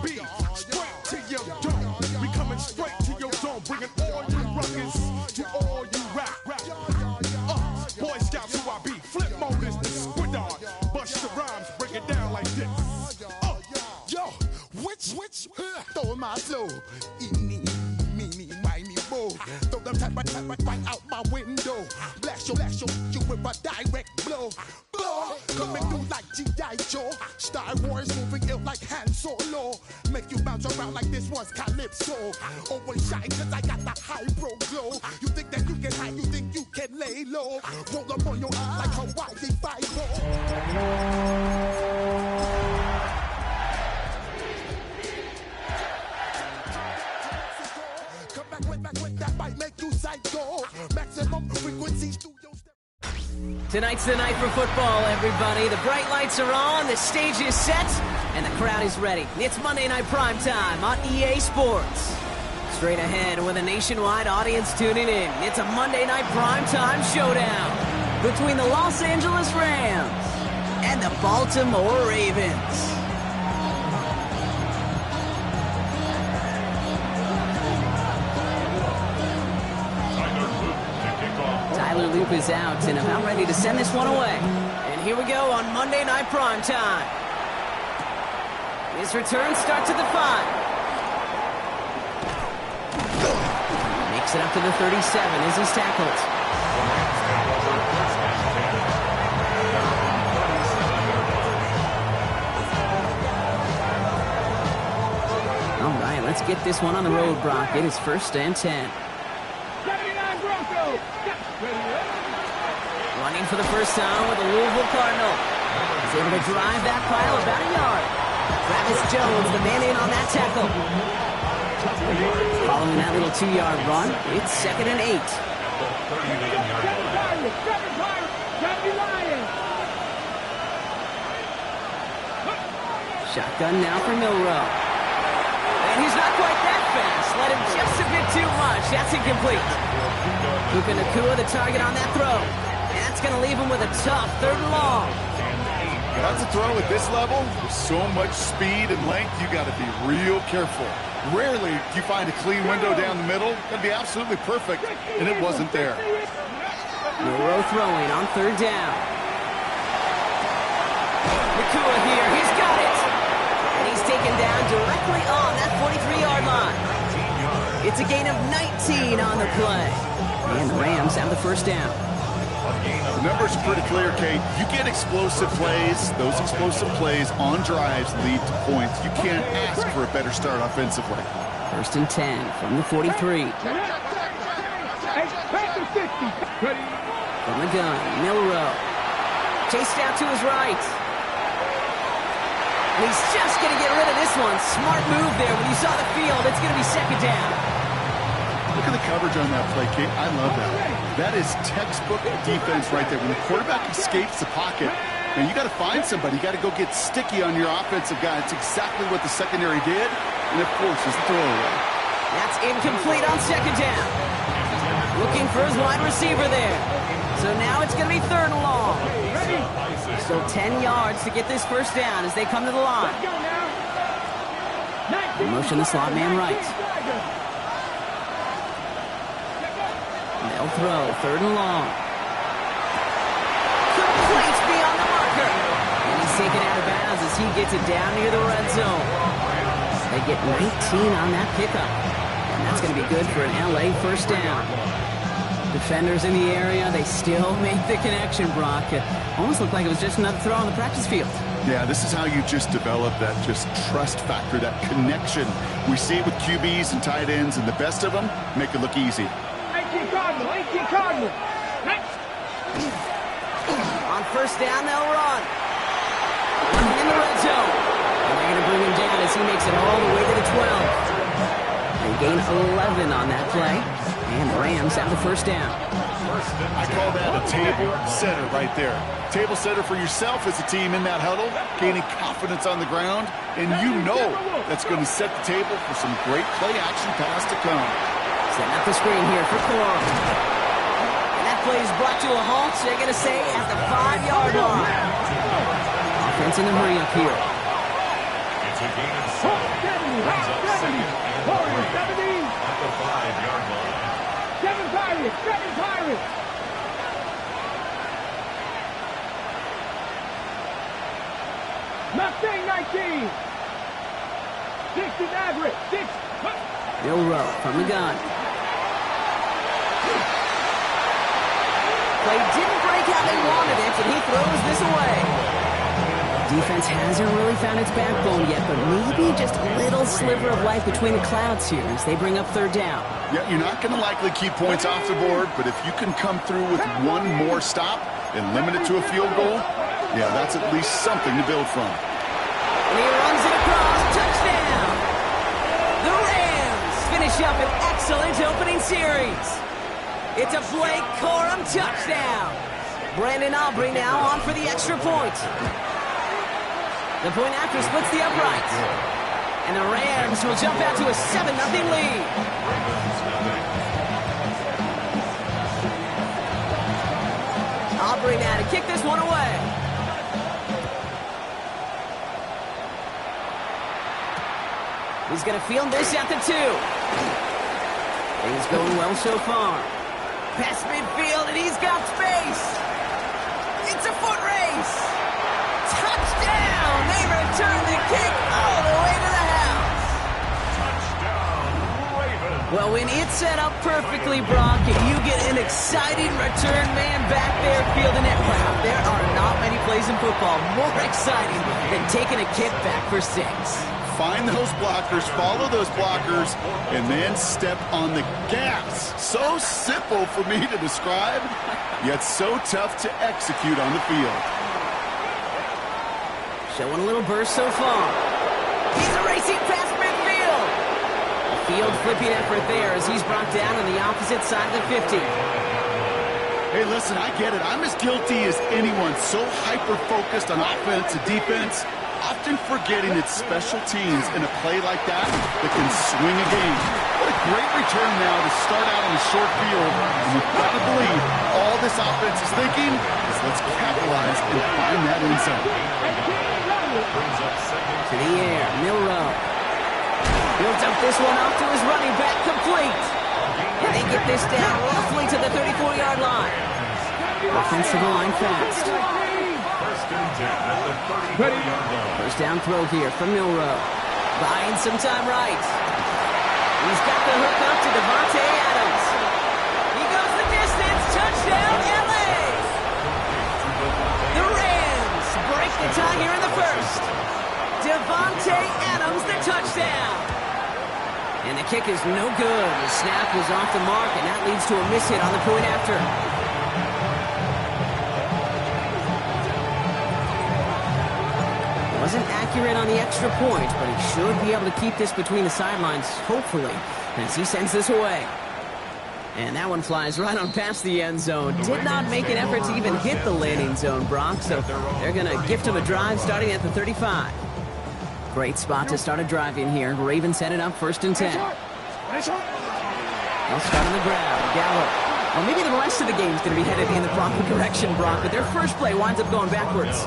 be straight to your dome. We coming straight to your dome, bringing all you ruckus to all you rap. Boy Scouts who I be, flip mode is the squid on. Bust the rhymes, break it down like this. Yo, which, throw my flow. Me, why me, bow. Throw them type right out my window. Blast you with a direct blow. Coming through like G.I. Joe. Star Wars moving ill like Han Solo. Make you bounce around like this was Calypso. Always shine cause I got the high pro glow. You think that you can hide, you think you can lay low. Roll up on your eye like Hawaii Five-O. Tonight's the night for football, everybody. The bright lights are on, the stage is set, and the crowd is ready. It's Monday Night Primetime on EA Sports. Straight ahead with a nationwide audience tuning in, it's a Monday Night Primetime showdown between the Los Angeles Rams and the Baltimore Ravens. Tyler Loop is out and about ready to send this one away. And here we go on Monday Night Primetime. His return starts at the 5. Makes it up to the 37 as he's tackled. All right, let's get this one on the road, Brock. It is 1st and 10. Running for the first time with the Louisville Cardinal. He's able to drive that pile about a yard. Travis Jones, the man in on that tackle. Following that little 2-yard run, it's 2nd and 8. Shotgun now for Milroe. And he's not quite that fast. Let him just a bit too much. That's incomplete. Puka Nacua, the target on that throw. That's going to leave him with a tough 3rd and long. That's a throw at this level. With so much speed and length, you got to be real careful. Rarely do you find a clean window down the middle. That'd be absolutely perfect, and it wasn't there. Milroe throwing on 3rd down. Nacua here, he's got it. And he's taken down directly on that 43-yard line. It's a gain of 19 on the play. And the Rams have the 1st down. The numbers are pretty clear, Kate. You get explosive plays. Those explosive plays on drives lead to points. You can't ask for a better start offensively. 1st and 10 from the 43. From the gun, Milroe. Chased out to his right. And he's just going to get rid of this one. Smart move there. When you saw the field, it's going to be 2nd down. Look at the coverage on that play, Kate. I love that. That is textbook defense right there. When the quarterback escapes the pocket, and you got to find somebody. You got to go get sticky on your offensive guy. It's exactly what the secondary did, and of course, it's the throwaway. That's incomplete on 2nd down. Looking for his wide receiver there. So now it's going to be 3rd and long. So 10 yards to get this 1st down as they come to the line. Motion the slot man right. They'll throw 3rd and long. Complete beyond the marker. And he's taken out of bounds as he gets it down near the red zone. They get 19 on that pickup. And that's going to be good for an LA 1st down. Defenders in the area, they still make the connection, Brock. It almost looked like it was just another throw on the practice field. Yeah, this is how you just develop that just trust factor, that connection. We see it with QBs and tight ends, and the best of them make it look easy. 18 Cardinal. On 1st down, they'll run. In the red zone. And they're going to bring him down as he makes it all the way to the 12. They gain 11 on that play. And the Rams have the 1st down. I call that a table setter right there. Table setter for yourself as a team in that huddle, gaining confidence on the ground, and you know that's going to set the table for some great play-action pass to come. Setting up the screen here for Corum. And that play is brought to a halt, they're going to say, at the 5-yard line. Offense in the hurry up here. It's a gain of 7. 60 Maverick. 6. Milroe from the gun. Play didn't break how they wanted it, and he throws this away. Defense hasn't really found its backbone yet, but maybe just a little sliver of light between the clouds here as they bring up third down. Yeah, you're not going to likely keep points off the board, but if you can come through with one more stop and limit it to a field goal, yeah, that's at least something to build from. And he runs it across. Touchdown! The Rams finish up an excellent opening series. It's a Blake Corum touchdown. Brandon Aubrey now on for the extra point. The point after splits the uprights. And the Rams will jump out to a 7-0 lead. Aubrey now to kick this one away. He's going to field this at the 2. Things going well so far. Past midfield, and he's got space. It's a foot race. Touchdown! They return the kick all the way to the house. Well, when it's set up perfectly, Brock, you get an exciting return man back there fielding it. Wow, there are not many plays in football more exciting than taking a kick back for 6. Find those blockers, follow those blockers, and then step on the gas. So simple for me to describe, yet so tough to execute on the field. Showing a little burst so far. He's racing past midfield. A field flipping effort there as he's brought down on the opposite side of the 50. Hey, listen, I get it. I'm as guilty as anyone. So hyper-focused on offense and defense, often forgetting it's special teams in a play like that can swing a game. What a great return now to start out on the short field. And you've got to believe all this offense is thinking is let's capitalize and find that end zone. To the air, Milroe. Builds up this one off to his running back, complete. And they get this down roughly to the 34-yard line. Offensive line fast. First down throw here from Milroe. Buying some time right. He's got the hook up to Davante Adams. He goes the distance. Touchdown, LA! The Rams break the tie here in the first. Davante Adams, the touchdown. And the kick is no good. The snap was off the mark, and that leads to a miss hit on the point after. Wasn't accurate on the extra point, but he should be able to keep this between the sidelines, hopefully, as he sends this away. And that one flies right on past the end zone. Did not make an effort to even hit the landing zone, Brock, so they're going to gift him a drive starting at the 35. Great spot to start a drive in here. Ravens set it up 1st and 10. They'll start on the ground. Gallup. Well, maybe the rest of the game is going to be headed in the proper direction, Brock, but their first play winds up going backwards.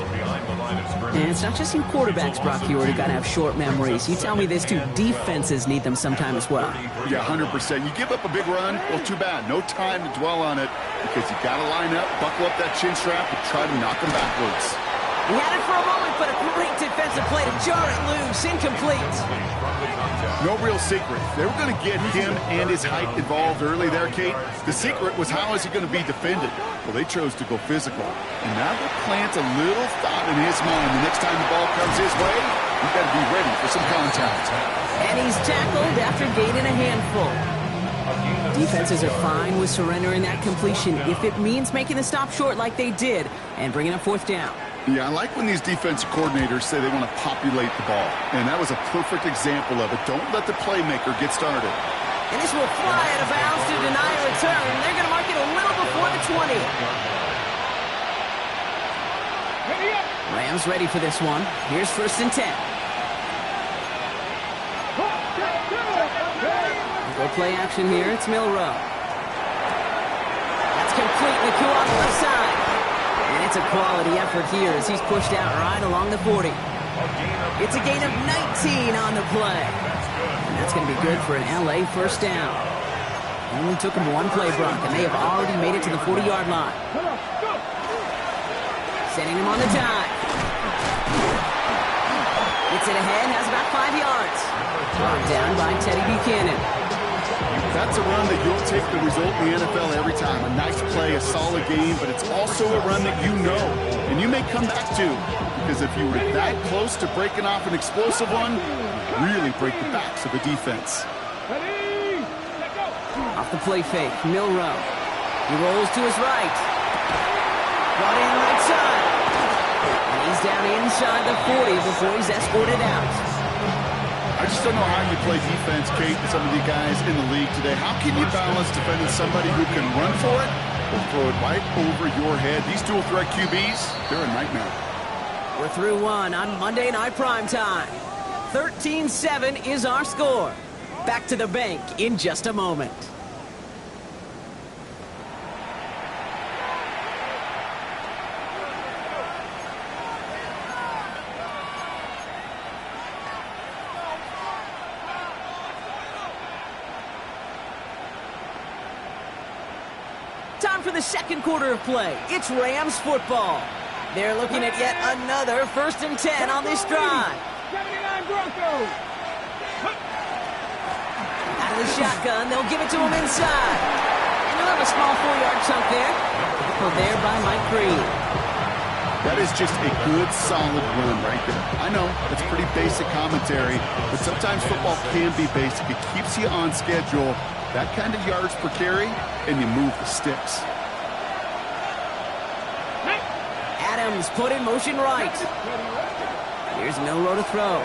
And it's not just you quarterbacks, Brock Huard, who got to have short memories. You tell me this too, defenses need them sometime as well. Yeah, 100%. You give up a big run, well, too bad. No time to dwell on it because you got to line up, buckle up that chin strap, and try to knock them backwards. He had it for a moment, but a great defensive play to jar it loose. Incomplete. No real secret. They were going to get him and his height involved early there, Kate. The secret was how is he going to be defended? Well, they chose to go physical. And now they'll plant a little thought in his mind. The next time the ball comes his way, he's got to be ready for some contact. And he's tackled after gaining a handful. Defenses are fine with surrendering that completion if it means making the stop short like they did and bringing up 4th down. Yeah, I like when these defensive coordinators say they want to populate the ball. And that was a perfect example of it. Don't let the playmaker get started. And this will fly out of bounds to deny a return. They're going to mark it a little before the 20. Rams ready for this one. Here's 1st and 10. Go play action here. It's Milroe. That's complete. McCool on the left side. And it's a quality effort here as he's pushed out right along the 40. It's a gain of 19 on the play. And that's going to be good for an LA first down. It only took him one play, Brock, and they have already made it to the 40-yard line. Sending him on the dive. Gets it ahead, has about 5 yards. Brought down by Teddy Buchanan. That's a run that you'll take the result in the NFL every time. A nice play, a solid game, but it's also a run that you know, and you may come back to, because if you were that close to breaking off an explosive one, really break the backs of the defense. Off the play fake, Milroe. He rolls to his right. Brought in right side. And he's down inside the 40 before he's escorted out. I just don't know how you play defense, Kate, with some of the guys in the league today. How can you balance defending somebody who can run for it or throw it right over your head? These dual threat QBs, they're a nightmare. We're through one on Monday Night Primetime. 13-7 is our score. Back to the bank in just a moment. Time for the second quarter of play. It's Rams football. They're looking at yet another 1st and 10 on this drive. 79 Broncos. Out of the shotgun, they'll give it to him inside. And he'll have a small 4-yard chunk there. Pulled there by Mike Green. That is just a good, solid run right there. I know, it's pretty basic commentary, but sometimes football can be basic. It keeps you on schedule. That kind of yards per carry, and you move the sticks. Adams put in motion right. Here's Milroe to throw.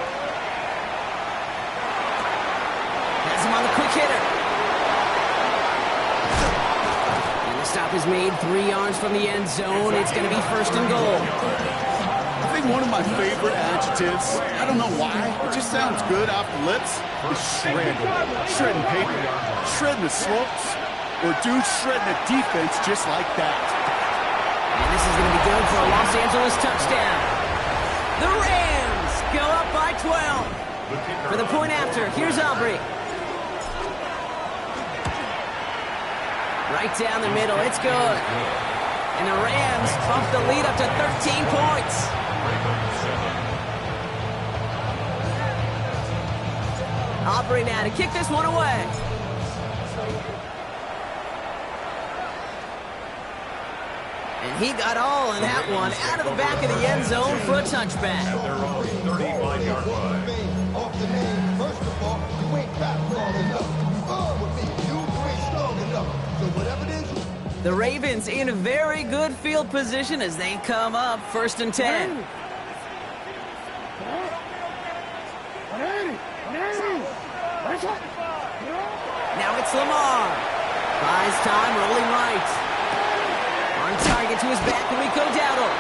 Has him on the quick hitter. And the stop is made 3 yards from the end zone. It's going to be 1st and goal. I think one of my favorite adjectives, I don't know why, it just sounds good off the lips, is shred. Shredding paper, shredding the slopes, or dude shredding a defense just like that. And this is going to be good for a Los Angeles touchdown. The Rams go up by 12. For the point after, here's Aubrey. Right down the middle, it's good. And the Rams bump the lead up to 13 points. Aubrey now to kick this one away. And he got all in that one out of the back of the end zone for a touchback. Their own 35-yard line. Off the name, first of all, you ain't fat far enough. With me, you ain't strong enough. So whatever it is. The Ravens in very good field position as they come up 1st and 10. Now it's Lamar. Buys time, rolling right. On target to his back, Rico Dowdle.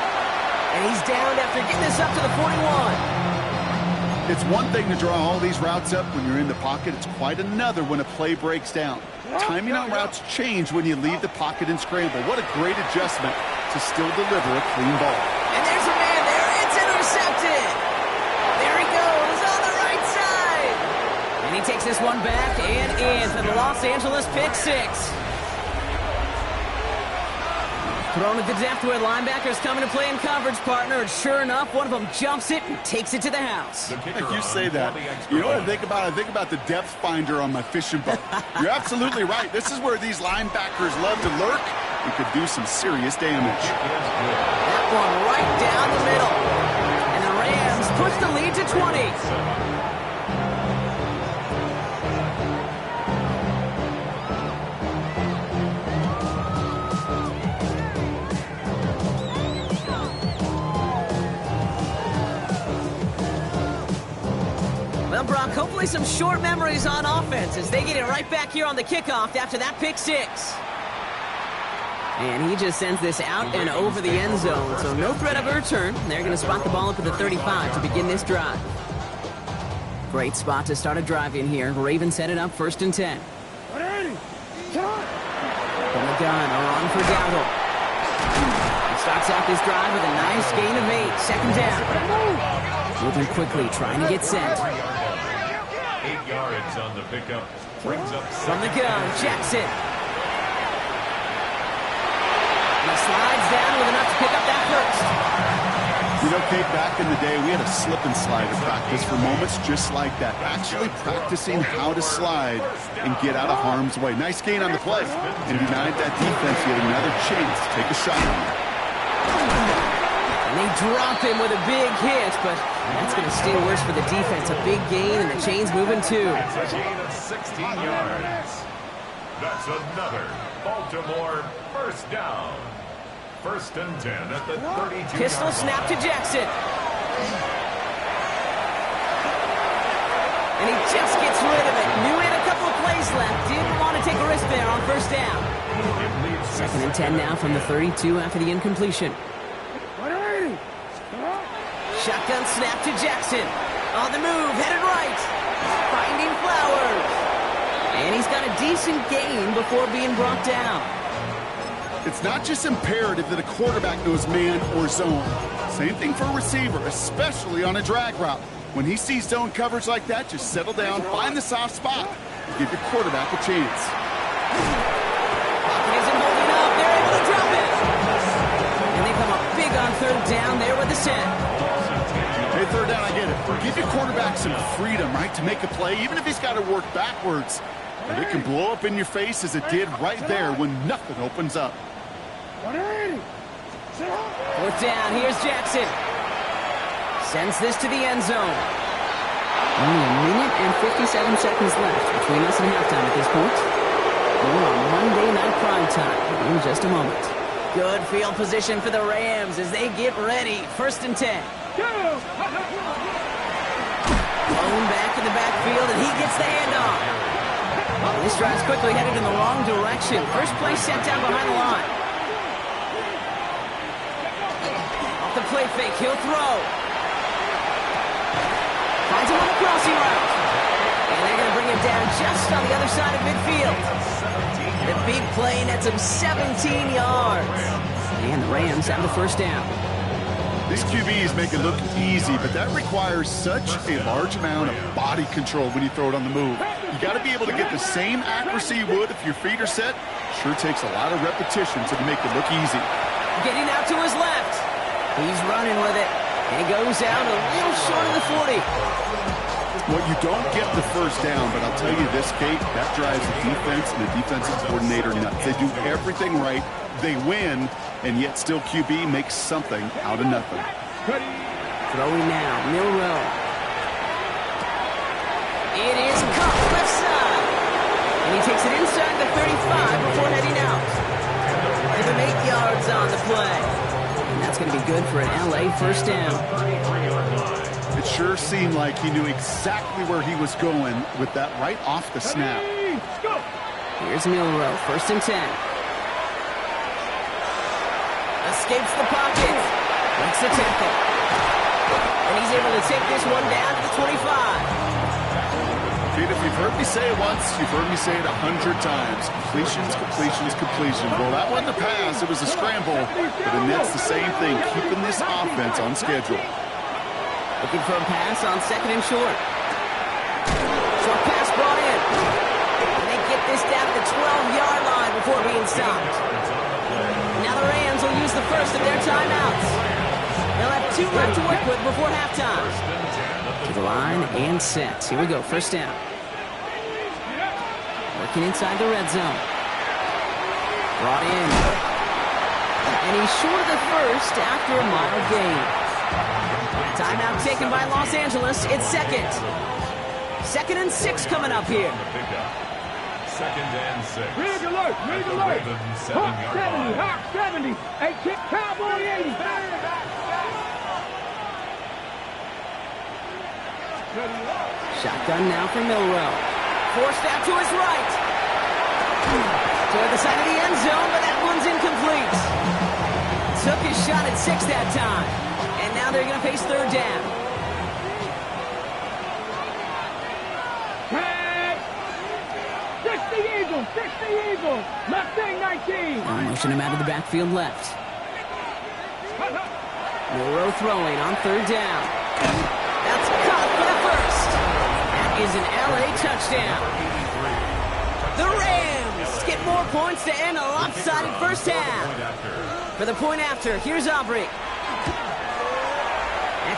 And he's downed after getting this up to the 41. It's one thing to draw all these routes up when you're in the pocket. It's quite another when a play breaks down. Timing on routes change when you leave the pocket and scramble. What a great adjustment to still deliver a clean ball. And there's a man there. It's intercepted. There he goes on the right side. And he takes this one back and in for the Los Angeles pick six. Thrown at the depth where linebackers coming to play in coverage, partner. And sure enough, one of them jumps it and takes it to the house. Like you say that, you know what I think about? I think about the depth finder on my fishing boat. You're absolutely right. This is where these linebackers love to lurk and could do some serious damage. That one right down the middle. And the Rams push the lead to 20. Well, Brock, hopefully some short memories on offense as they get it right back here on the kickoff after that pick six. And he just sends this out and over the end zone, so no threat of a return. They're going to spot the ball up at the 35 to begin this drive. Great spot to start a drive in here. Ravens set it up 1st and 10. From the gun, a run for Dowdle. He starts out this drive with a nice gain of 8. Second down. Moving quickly, trying to get set. 8 yards on the pickup. Brings up from the gun, Jackson. And he slides down with enough to pick up that first. You know, Kate, back in the day, we had a slip and slide at practice for moments just like that. Actually practicing how to slide and get out of harm's way. Nice gain on the play. And denied that defense yet another chance to take a shot on him. And they drop him with a big hit, but that's going to sting worse for the defense. A big gain, and the chain's moving too. It's a gain of 16 yards. That's another Baltimore first down. 1st and 10 at the 32-yard Pistol snap to Jackson. And he just gets rid of it. Knew he had a couple of plays left. Didn't want to take a risk there on 1st down. 2nd and 10 now from the 32 after the incompletion. Shotgun snap to Jackson. On the move, headed right. Finding Flowers. And he's got a decent gain before being brought down. It's not just imperative that a quarterback knows man or zone. Same thing for a receiver, especially on a drag route. When he sees zone coverage like that, just settle down, find the soft spot, and give your quarterback a chance. Pocket isn't holding up. They're able to drop it. And they come up big on 3rd down there with the set. Hey, 3rd down, I get it. Give your quarterback some freedom, right, to make a play, even if he's got to work backwards. But it can blow up in your face as it did right there when nothing opens up. 4th down, here's Jackson. Sends this to the end zone. Only a minute and 57 seconds left between us and halftime at this point. More on Monday Night Primetime in just a moment. Good field position for the Rams as they get ready. 1st and 10. Blown back in the backfield, and he gets the handoff. This drive's quickly headed in the wrong direction. First play set down behind the line. Off the play fake, he'll throw. Finds him on the crossing route. And they're going to bring him down just on the other side of midfield. The big play nets him 17 yards. And the Rams have the 1st down. These QBs make it look easy, but that requires such a large amount of body control when you throw it on the move. You got to be able to get the same accuracy you would if your feet are set. Sure takes a lot of repetition to make it look easy. Getting out to his left. He's running with it. And he goes out a little short of the 40. Well, you don't get the 1st down, but I'll tell you this, Kate, that drives the defense and the defensive coordinator nuts. They do everything right. They win, and yet still QB makes something out of nothing. Throwing now, Milroe. It is caught left side. And he takes it inside the 35 before heading out. Give him 8 yards on the play. And that's going to be good for an LA 1st down. It sure seemed like he knew exactly where he was going with that right off the snap. Here's Milroe, 1st and 10. Escapes the pocket. Breaks the tackle. And he's able to take this one down to the 25. Pete, if you've heard me say it once, you've heard me say it 100 times. Completions, completions, completions. Well, that wasn't a pass. It was a scramble. But it nets the same thing, keeping this offense on schedule. Looking for a pass on 2nd and short. Short pass brought in. And they get this down to the 12-yard line before being stopped. Now the Rams will use the first of their timeouts. They'll have 2 left to work with before halftime. To the line and set. Here we go, 1st down. Working inside the red zone. Brought in. And he's short of the 1st after a mild gain. Timeout taken by Los Angeles. It's 2nd. 2nd and 6 coming up here. 2nd and 6. Rig alert, rig alert. Hawk 70, Hawk 70. Hey, kick Cowboy 80. Shotgun now for Milroe. Forced out to his right. Toward the side of the end zone, but that one's incomplete. Took his shot at 6 that time. And now they're going to face 3rd down. Fix the Eagles. Mustang 19. Motion him out of the backfield left. Milroe throwing on 3rd down. That's caught for the 1st. That is an LA touchdown. The Rams get more points to end a lopsided 1st half. For the point after, here's Aubrey.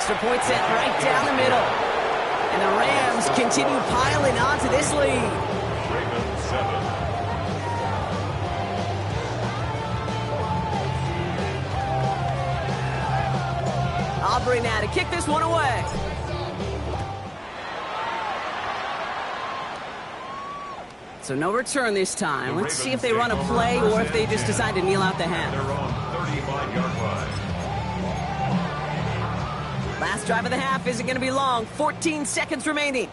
extra point set right down the middle. And the Rams continue piling onto this lead. Ravens 7. Aubrey now to kick this one away. So no return this time. Let's see if they run a play or if they just decide to kneel out the half. Their own 35-yard line. Last drive of the half isn't going to be long. 14 seconds remaining.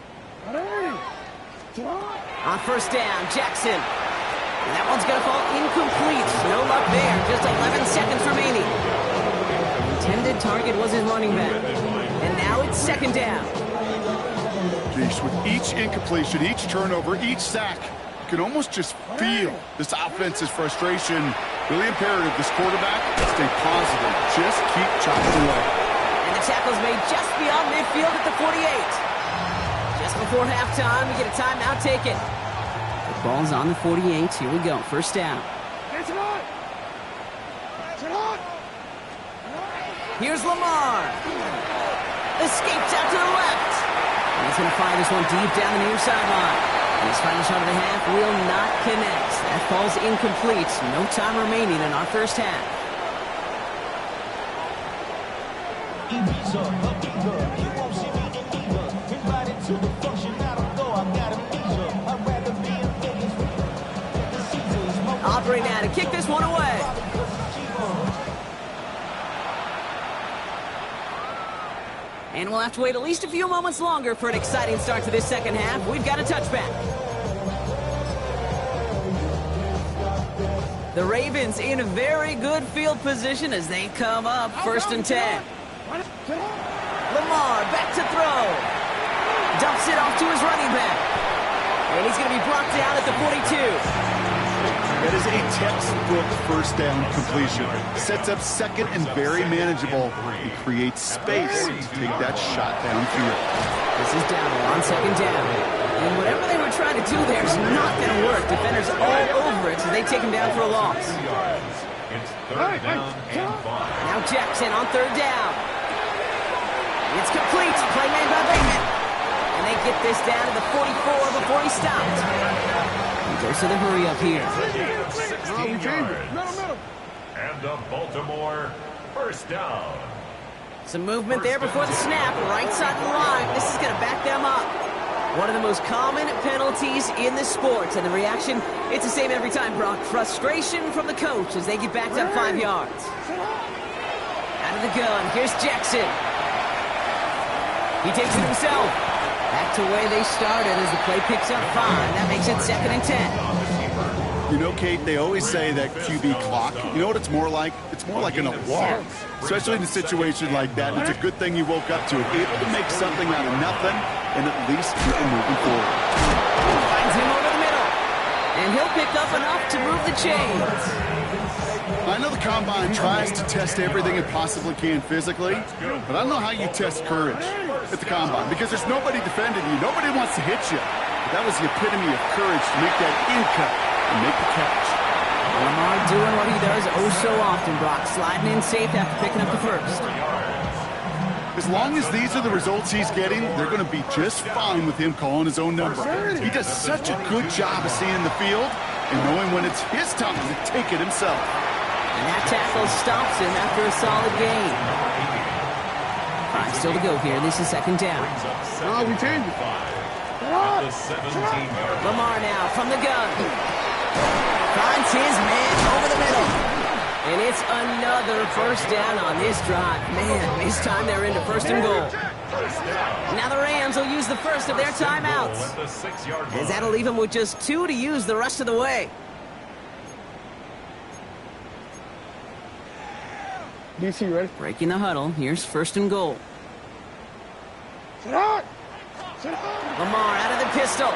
On first down, Jackson. And that one's going to fall incomplete. No luck there. Just 11 seconds remaining. Intended target was his running back. And now it's second down. Jeez, with each incompletion, each turnover, each sack, you can almost just feel this offense's frustration. Really imperative this quarterback stay positive. Just keep chopping away. And the tackle's made just beyond midfield at the 48. Just before halftime, we get a timeout taken. The ball's on the 48. Here we go. First down. Here's Lamar. Escapes out to the left. And he's going to fire this one deep down the near sideline. And his final shot of the half will not connect. That falls incomplete. No time remaining in our first half. Aubrey now to kick this one away. And we'll have to wait at least a few moments longer for an exciting start to this second half. We've got a touchback. The Ravens in a very good field position as they come up first and 10. Lamar back to throw. Dumps it off to his running back. And he's going to be brought down at the 42. That is a textbook first down completion. Sets up second and very manageable. It creates space to take that shot downfield. This is down on second down. And whatever they were trying to do there is not going to work. Defenders all over it, so they take him down for a loss. It's third down and 5. Now Jackson on third down. It's complete. Play made by Bateman. And they get this down to the 44 before he stopped. He goes to the hurry up here. 16 yards. And a Baltimore first down. Some movement there before the snap. Right side of the line. This is going to back them up. One of the most common penalties in the sport. And the reaction, it's the same every time, Brock. Frustration from the coach as they get backed up 5 yards. Out of the gun. Here's Jackson. He takes it himself. Back to where they started as the play picks up 5. That makes it second and 10. You know, Kate, they always say that QB clock. You know what it's more like? It's more like an alarm. Especially in a situation like that. It's a good thing you woke up to it. Able to make something out of nothing and at least keep it moving forward. Finds him over the middle. And he'll pick up enough to move the chains. I know the Combine tries to test everything it possibly can physically, but I don't know how you test courage at the Combine because there's nobody defending you. Nobody wants to hit you. But that was the epitome of courage to make that in cut and make the catch. Lamar doing what he does oh so often, Brock. Sliding in safe after picking up the first. As long as these are the results he's getting, they're going to be just fine with him calling his own number. He does such a good job of seeing the field and knowing when it's his time to take it himself. And that tackle stops him after a solid gain. 5 still to go here. This is second down. Oh, we changed it. At the 17-yard. Lamar now from the gun. Finds his man over the middle. And it's another first down on this drive. Man, this time they're into first and goal. Now the Rams will use the first of their timeouts. As that'll leave them with just 2 to use the rest of the way. DC, ready? Breaking the huddle. Here's first and goal. Lamar out of the pistol.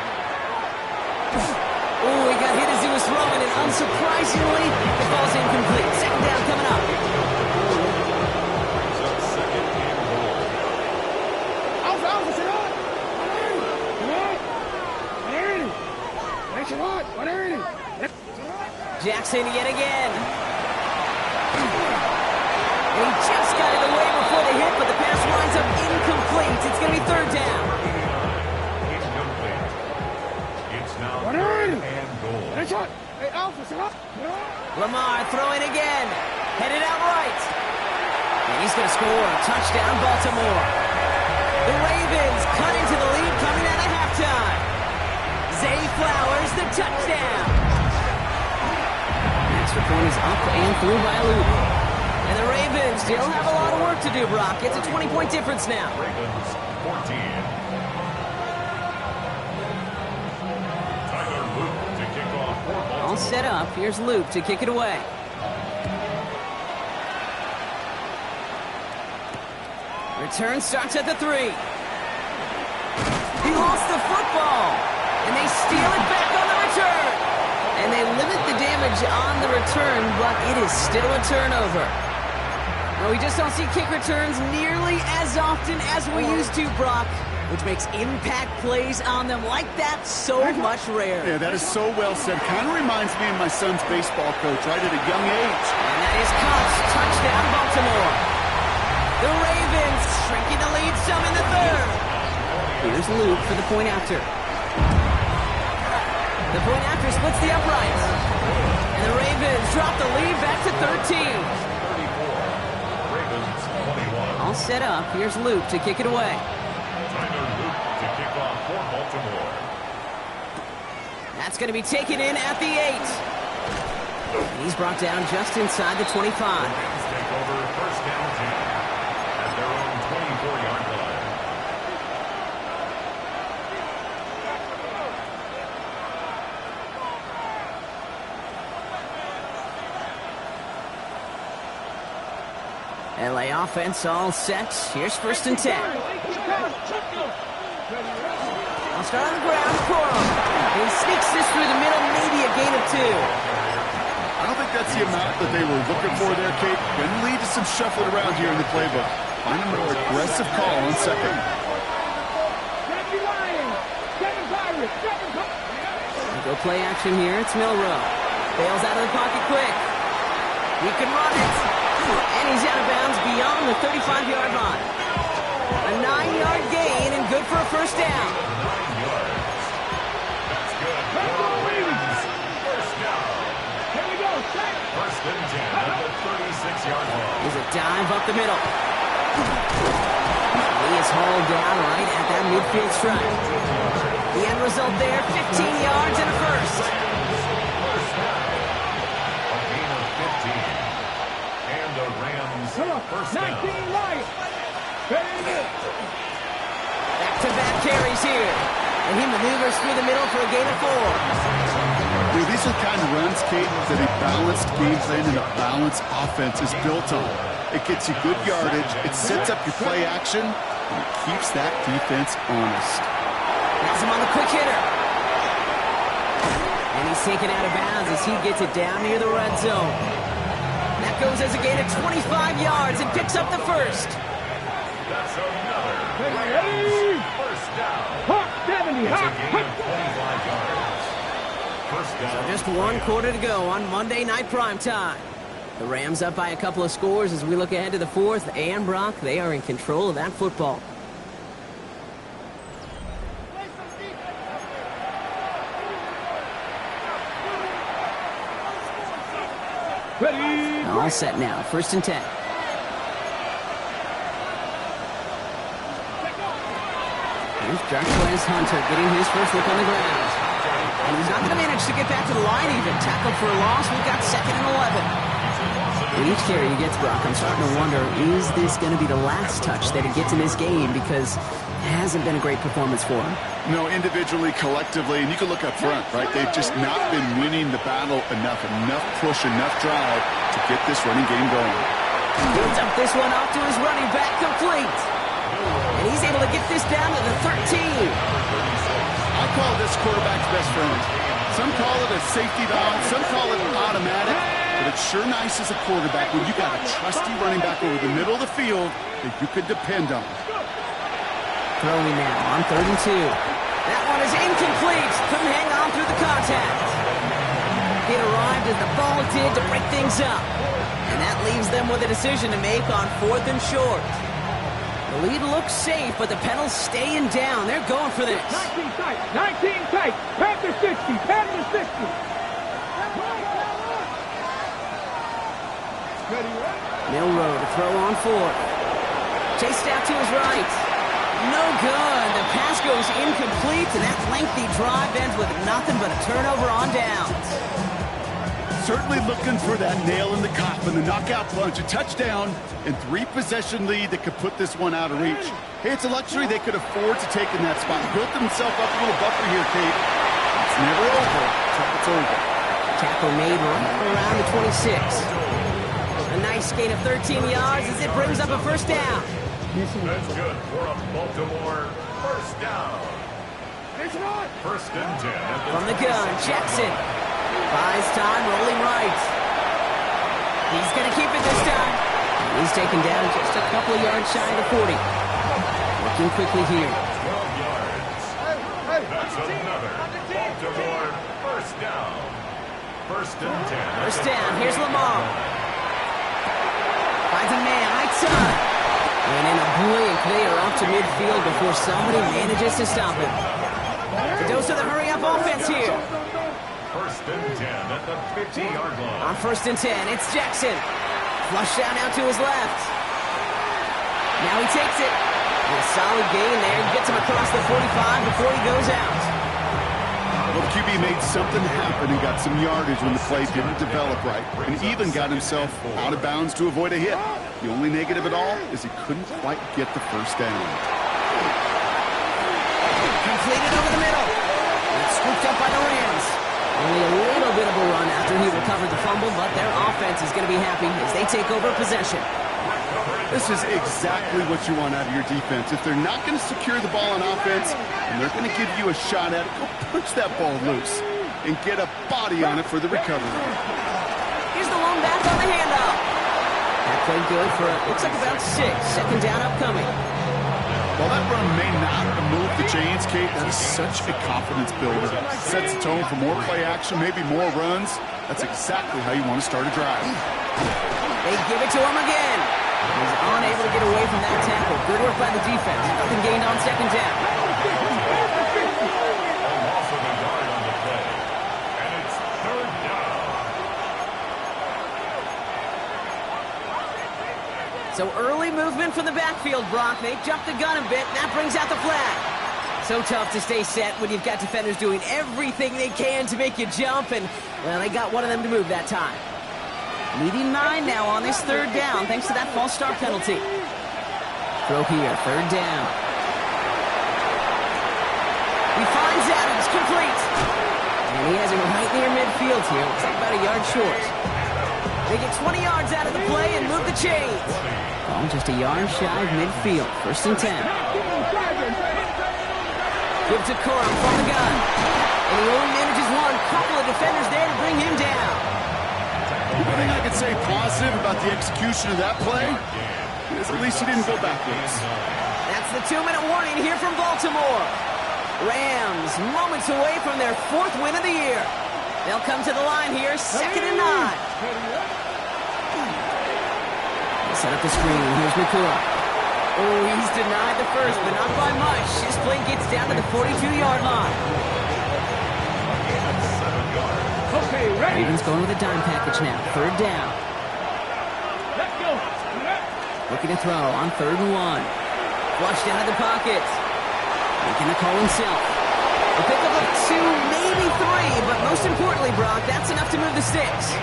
Oh, he got hit as he was throwing it. Unsurprisingly, the ball's incomplete. Second down coming up. Jackson yet again. He just got it away before for the hit, but the pass winds up incomplete. It's going to be third down. Incomplete. It's now third and goal. Lamar throwing again. Headed out right. And he's going to score. Touchdown, Baltimore. The Ravens cut into the lead coming out of halftime. Zay Flowers, the touchdown. Extra point is up and through by a loop. And the Ravens still have a lot of work to do, Brock. It's a 20-point difference now. Ravens 14. Tyler Luke to kick off for Baltimore. All set up. Here's Luke to kick it away. Return starts at the 3. He lost the football. And they steal it back on the return. And they limit the damage on the return, but it is still a turnover. Now, we just don't see kick returns nearly as often as we used to, Brock, which makes impact plays on them like that so much rarer. Yeah, that is so well said. Kind of reminds me of my son's baseball coach right at a young age. And that is Cox. Touchdown, Baltimore. The Ravens shrinking the lead some in the third. Here's Luke for the point after. The point after splits the uprights. And the Ravens drop the lead back to 13. 34. Ravens 21. All set up. Here's Luke to kick it away. Tyler Luke to kick off for Baltimore. That's going to be taken in at the 8. And he's brought down just inside the 25. Ravens take over first down 10 at their own 24-yard line. LA offense all set. Here's first and 10. I'll start on the ground. Corum. He sneaks this through the middle, maybe a gain of 2. I don't think that's the amount that they were looking for there, Kate. Going to lead to some shuffling around here in the playbook. Find a more aggressive call on second. Go play action here. It's Milroe. Bails out of the pocket quick. He can run it. And he's out of bounds beyond the 35-yard line. A 9-yard gain and good for a first down. 9 yards. That's good. Ravens first down. Here we go. First and 10 at the 36-yard line. Here's a dive up the middle. He is hauled down right at that midfield stripe. The end result there, 15 yards and a first. First down. A gain of 15. And the Rams first down. 19 right. Back-to-back carries here. And he maneuvers through the middle for a gain of 4. Dude, these are the kind of runs, Kate, that a balanced game plan and a balanced offense is built on. It gets you good yardage, it sets up your play action, and it keeps that defense honest. Has him on the quick hitter. And he's taken out of bounds as he gets it down near the red zone. That goes as a gain of 25 yards and picks up the first. That's another Rams first down. Hawk 70. It's a Hawk. gain of 25 yards. First down. Just 1 quarter to go on Monday Night Primetime. The Rams up by a couple of scores as we look ahead to the fourth. And Brock, they are in control of that football. Ready. All set now. First and 10. Here's Jarquez Hunter getting his first look on the ground. And he's not going to manage to get back to the line even. Tackled for a loss. We've got second and 11. With each carry he gets, Brock, I'm starting to wonder, is this going to be the last touch that he gets in this game? Because it hasn't been a great performance for him. No, individually, collectively, and you can look up front, right? They've just not been winning the battle enough push, enough drive to get this running game going. Builds up this one off to his running back, complete. And he's able to get this down to the 13. I call this quarterback's best friend. Some call it a safety valve, some call it an automatic, but it's sure nice as a quarterback when you got a trusty running back over the middle of the field that you could depend on. Throwing now on 3rd and 2. That one is incomplete. Couldn't hang on through the contact. It arrived as the ball did to break things up. And that leaves them with a decision to make on 4th and short. The lead looks safe, but the Penals staying down. They're going for this. 19 tight. 19 tight. Panther 60. Panther 60. Milroe to throw on 4th. Chased out to his right. No good. The pass goes incomplete, and that lengthy drive ends with nothing but a turnover on downs. Certainly looking for that nail in the coffin, the knockout punch, a touchdown, and 3-possession lead that could put this one out of reach. Hey, it's a luxury they could afford to take in that spot. Built themselves up a little buffer here, Kate. It's never over until it's over. Tackle made right around the 26. A nice gain of 13 yards as it brings up a first down. That's good for a Baltimore first down. First and 10 at the From the gun, Jackson. Buys time, rolling right. He's going to keep it this time. He's taken down just a couple of yards shy of the 40. Working quickly here. 12 yards. That's another Baltimore first down. First and 10. First down, here's Lamar. Finds a man, right side. And in a blink, they are off to midfield before somebody manages to stop him. A dose of the hurry-up offense here. First and 10 at the 50-yard line. On first and 10, it's Jackson. Flushed down out to his left. Now he takes it. And a solid gain there. Gets him across the 45 before he goes out. Well, the QB made something happen and got some yardage when the play didn't develop right, and even got himself out of bounds to avoid a hit. The only negative at all is he couldn't quite get the first down. Completed over the middle. It's scooped up by the Rams. Only a little bit of a run after he recovered the fumble, but their offense is going to be happy as they take over possession. This is exactly what you want out of your defense. If they're not going to secure the ball on offense, and they're going to give you a shot at it, go punch that ball loose and get a body on it for the recovery. Here's the lone back on the handoff. That played good for, looks like about 6. Second down upcoming. While that run may not move the chains, Kate, that is such a confidence builder. Sets the tone for more play action, maybe more runs. That's exactly how you want to start a drive. They give it to him again. He's unable to get away from that tackle. Good work by the defense. Nothing gained on second down. Loss of a yard on the play. And it's third down. So early movement from the backfield, Brock. They jumped the gun a bit, and that brings out the flag. So tough to stay set when you've got defenders doing everything they can to make you jump, and, well, they got one of them to move that time. Leading 9 now on this third down, thanks to that false start penalty. Throw here, third down. He finds Adams, complete. And he has him right near midfield here. Looks like about a yard short. They get 20 yards out of the play and move the chains. Oh, just a yard shy of midfield. First and 10. Give to Corum from the gun. And he only manages one. Couple of defenders there to bring him down. One thing I can say positive about the execution of that play is at least he didn't go backwards. That's the 2-minute warning here from Baltimore. Rams moments away from their 4th win of the year. They'll come to the line here, 2nd and 9. Set up the screen. Here's Nakua. Oh, he's denied the first, but not by much. His play gets down to the 42-yard line. Okay, ready. Ravens going with a dime package now. Third down. Let's go. Looking to throw on 3rd and 1. Flushed out of the pocket. Making the call himself. A pickup of 2, maybe 3, but most importantly, Brock, that's enough to move the sticks.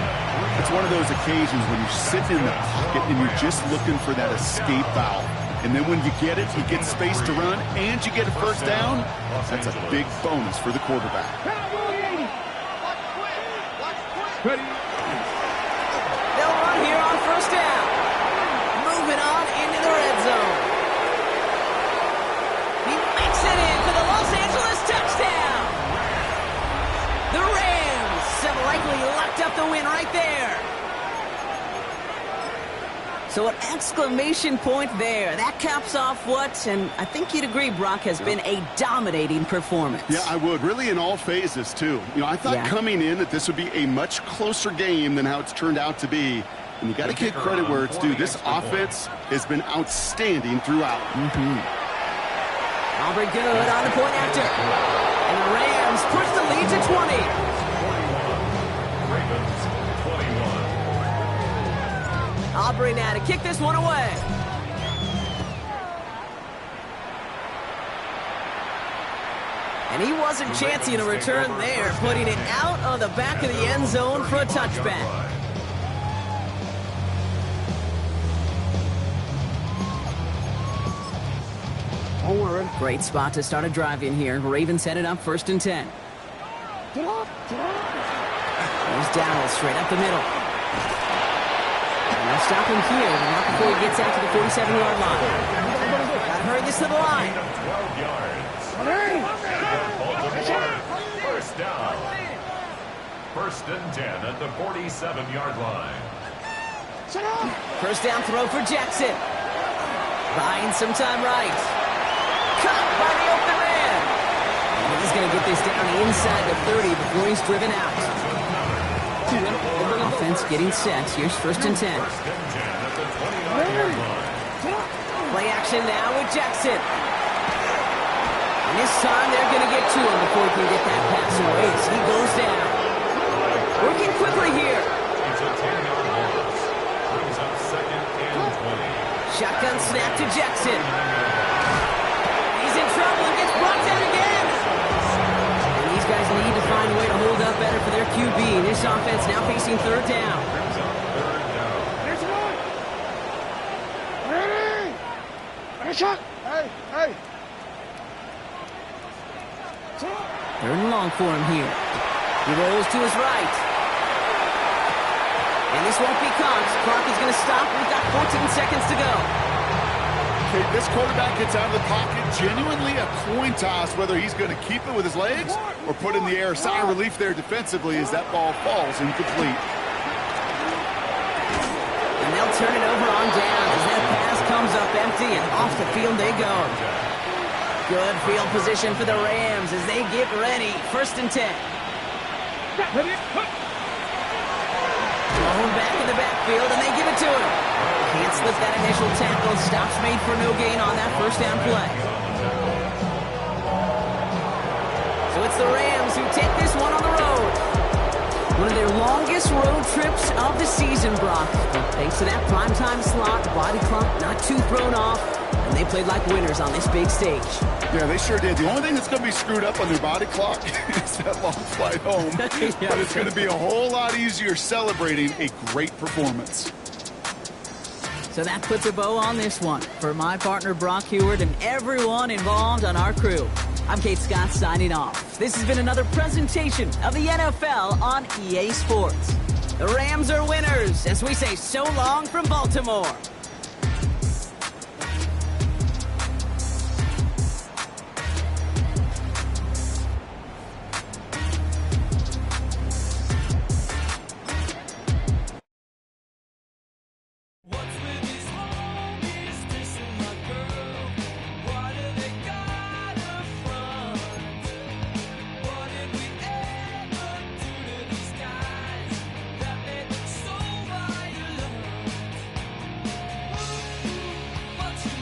It's one of those occasions when you're sitting in the pocket and you're just looking for that escape valve. And then when you get it, you get space to run, and you get a first down. That's a big bonus for the quarterback. Ready. They'll run here on first down. Moving on into the red zone. He makes it in for the Los Angeles touchdown. The Rams have likely locked up the win right there. So an exclamation point there. That caps off what, and I think you'd agree, Brock, has been a dominating performance. Yeah, I would. Really in all phases, too. I thought coming in that this would be a much closer game than how it's turned out to be. And you got to give credit where it's due. This offense has been outstanding throughout. Aubrey good on the point after. And the Rams push the lead to 20. Ravens 21. Aubrey now to kick this one away. And he wasn't chancing a return there, putting it out of the back of the end zone for a touchback. Great spot to start a drive in here. Ravens headed up 1st and 10. Here's Dowell straight up the middle. They'll stop him here, but not before he gets out to the 47-yard line. Gotta hurry this to the line. 12 yards. Baltimore, first down. 1st and 10 at the 47-yard line. First down throw for Jackson. Buying some time right. Caught by the open man. And he's going to get this down inside the 30 before he's driven out. Offense getting set. Here's 1st and 10. 1st and 10 at the 29-yard line. Play action now with Jackson. And this time they're going to get to him before he can get that pass away. So he goes down. Working quickly here. It's a 10-yard loss. Brings up 2nd and 20. Shotgun snap to Jackson. He's in trouble and gets brought down again. And these guys need to find a way to hold up better for their QB. This offense now facing 3rd down. Brings up 3rd down. Hey. 3rd and long for him here. He rolls to his right. And this won't be caught. Clock is going to stop. We've got 14 seconds to go. Okay, this quarterback gets out of the pocket. Genuinely a coin toss whether he's going to keep it with his legs or put in the air. Sigh of relief there defensively as that ball falls incomplete. And they'll turn it over on down as that pass comes up empty and off the field they go. Good field position for the Rams as they get ready. 1st and 10. Thrown back in the backfield and they give it to him. Can't slip that initial tackle. Stops made for no gain on that 1st down play. So it's the Rams who take this one on the road. One of their longest road trips of the season, Brock. But thanks to that primetime slot, body clock not too thrown off, and they played like winners on this big stage. Yeah, they sure did. The only thing that's going to be screwed up on their body clock is that long flight home. Yeah. But it's going to be a whole lot easier celebrating a great performance. So that puts a bow on this one. For my partner, Brock Huard, and everyone involved on our crew, I'm Kate Scott signing off. This has been another presentation of the NFL on EA Sports. The Rams are winners as we say so long from Baltimore.